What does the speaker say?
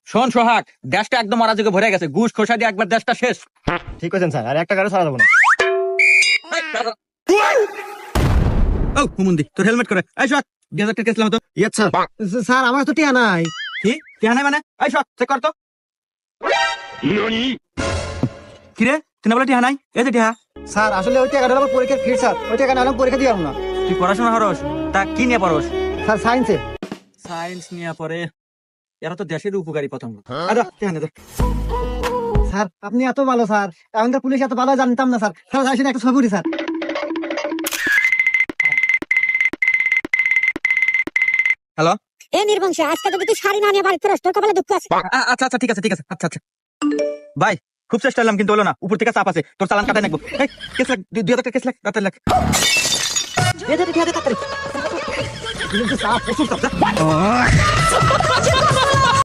শোন সোহাগ, দেশটা একদম অরাজকে ভরে গেছে, ঘুষ খোসা দিয়ে একবার দেশটা শেষ। ঠিক আছেন স্যার, আর একটা গাড়ি ছাড়া যাবো না। ও হুমুন্দি, তোর হেলমেট করে। এই সোহাগ, 2000 টাকা কেসলাম তো। Yes sir. স্যার আমার তো টিয়া নাই। কি টিহা নাই মানে? এই সোহাগ, চেক কর তো। কিরে, তুই না বলে টিহা নাই? এই যে টিহা। স্যার আসলে ওই টাকাটা আমার পরীক্ষার ফি স্যার, ওই টাকা না হলে আমি পরীক্ষা দিয়ে না। তুই পড়াশোনা হরস, তা কি নিয়ে পড়স? স্যার সায়েন্সে। সায়েন্স নিয়ে পড়ে, এরা তো দেশের উপকারী পতঙ্গ। আদা টিহা নে, দে। স্যার আপনি এত ভালো স্যার, এখনকার পুলিশ এত ভালো জানতাম না স্যার। স্যার আসেন একটা ছবি উঠি স্যার। হ্যালো। এ নির্বংশে আজকে যদি তুই শাড়ি না নিয়ে বাড়ি ফেরস তোর কপালে দুঃখ আছে। আচ্ছা আচ্ছা, ঠিক আছে ঠিক আছে, আচ্ছা আচ্ছা। ভাই খুব চেষ্টা করলাম কিন্তু হলো না, উপর থেকে চাপ আছে, তোর চালান কাটাই নাকবো। এই কেস লাগ, 2000 টাকা কেস লাগ, তাড়াতাড়ি লাগ। এই যে টিয়া দে তাড়াতাড়ি। প্রচুর চাপ, যা।